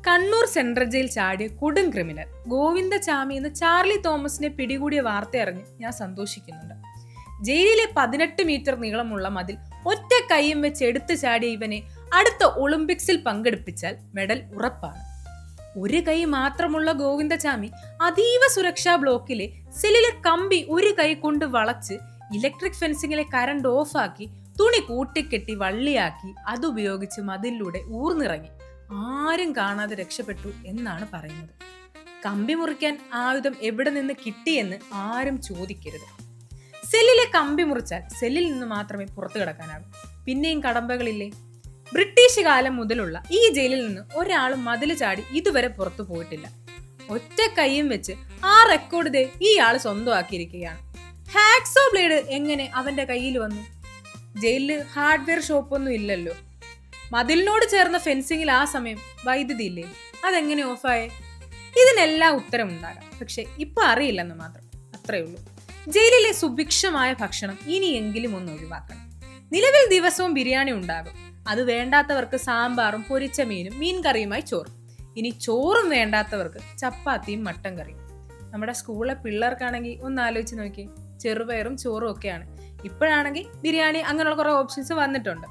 Kannur central jail ചാടിയ കൊടും criminal Govindachami എന്ന ചാർലി തോമസിനെ പിടികൂടിയ വാർത്തയറിഞ്ഞ് ഞാൻ സന്തോഷിക്കുന്നുണ്ട്. ജയിലിലെ 18 മീറ്റർ നീളമുള്ള മതിൽ ഒറ്റ കൈയും വെച്ച് എടുത്തു ചാടിയ ഇവനെ അടുത്ത ഒളിമ്പിക്സിൽ പങ്കെടുപ്പിച്ചാൽ മെഡൽ ഉറപ്പാണ്. ഒരു കൈ മാത്രമുള്ള ഗോവിന്ദചാമി അതീവ സുരക്ഷാ ബ്ലോക്കിലെ സെല്ലിലെ കമ്പി ഒരു കൈ കൊണ്ട് വളച്ച് ഇലക്ട്രിക് ഫെൻസിങ്ങിലെ കറണ്ട് ഓഫാക്കി തുണി കൂട്ടിക്കെട്ടി വള്ളിയാക്കി അതുപയോഗിച്ച് മതിലിലൂടെ ഊർന്നിറങ്ങി ആരും കാണാതെ രക്ഷപ്പെട്ടു എന്നാണ് പറയുന്നത്. കമ്പി മുറിക്കാൻ ആയുധം എവിടെ നിന്ന് കിട്ടിയെന്ന് ആരും ചോദിക്കരുത്. സെല്ലിലെ കമ്പി മുറിച്ചാൽ സെല്ലിൽ നിന്ന് മാത്രമേ പുറത്തു കിടക്കാനാകൂ. പിന്നെയും കടമ്പകളില്ലേ? ബ്രിട്ടീഷ് കാലം മുതലുള്ള ഈ ജയിലിൽ നിന്ന് ഒരാളും മതില് ചാടി ഇതുവരെ പുറത്തു പോയിട്ടില്ല. ഒറ്റ കൈയും വെച്ച് ആ റെക്കോർഡ് ഈ ആള് സ്വന്തമാക്കിയിരിക്കുകയാണ്. ഹാക്സോ ബ്ലേഡ് എങ്ങനെ അവന്റെ കയ്യിൽ വന്നു? ജയിലില് ഹാർഡ്വെയർ ഷോപ്പൊന്നും ഇല്ലല്ലോ. മതിലിനോട് ചേർന്ന ഫെൻസിങ്ങിൽ ആ സമയം വൈദ്യുതി ഇല്ലേ? അതെങ്ങനെ ഓഫായേ? ഇതിനെല്ലാം ഉത്തരമുണ്ടാകാം, പക്ഷെ ഇപ്പൊ അറിയില്ലെന്ന് മാത്രം. അത്രേ ഉള്ളൂ. ജയിലിലെ സുഭിക്ഷമായ ഭക്ഷണം ഇനിയെങ്കിലും ഒന്ന് ഒഴിവാക്കണം. നിലവിൽ ദിവസവും ബിരിയാണി ഉണ്ടാകും. അത് വേണ്ടാത്തവർക്ക് സാമ്പാറും പൊരിച്ച മീനും മീൻ കറിയുമായി ചോറും. ഇനി ചോറും വേണ്ടാത്തവർക്ക് ചപ്പാത്തിയും മട്ടൻ കറിയും. നമ്മുടെ സ്കൂളിലെ പിള്ളേർക്കാണെങ്കിൽ ഒന്ന് ആലോചിച്ച് നോക്കിയേ, ചെറുപയറും ചോറും ഒക്കെയാണ്. ഇപ്പോഴാണെങ്കിൽ ബിരിയാണി അങ്ങനെയുള്ള കുറെ ഓപ്ഷൻസ് വന്നിട്ടുണ്ട്.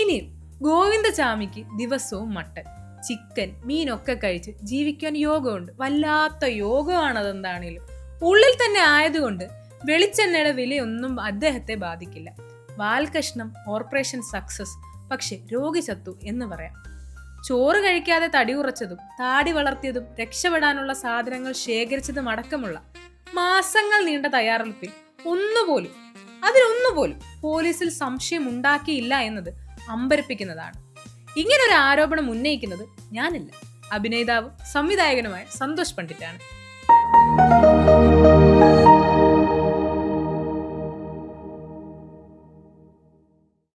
ഇനിയും ഗോവിന്ദചാമിക്ക് ദിവസവും മട്ടൻ, ചിക്കൻ, മീനൊക്കെ കഴിച്ച് ജീവിക്കാൻ യോഗമുണ്ട്. വല്ലാത്ത യോഗമാണതെന്താണേലും. ഉള്ളിൽ തന്നെ ആയതുകൊണ്ട് വെളിച്ചെണ്ണയുടെ വിലയൊന്നും അദ്ദേഹത്തെ ബാധിക്കില്ല. വാൽകഷ്ണം ഓപ്പറേഷൻ സക്സസ്, പക്ഷെ രോഗി ചത്തു എന്ന് പറയാം. ചോറ് കഴിക്കാതെ തടി കുറച്ചതും താടി വളർത്തിയതും രക്ഷപ്പെടാനുള്ള സാധനങ്ങൾ ശേഖരിച്ചതും അടക്കമുള്ള മാസങ്ങൾ നീണ്ട തയ്യാറെടുപ്പിൽ അതിലൊന്നുപോലും പോലീസിൽ സംശയം ഉണ്ടാക്കിയില്ല എന്നത് അമ്പരപ്പിക്കുന്നതാണ്. ഇങ്ങനൊരു ആരോപണം ഉന്നയിക്കുന്നത് ഞാനല്ല, അഭിനേതാവും സംവിധായകനുമായ സന്തോഷ് പണ്ഡിറ്റാണ്.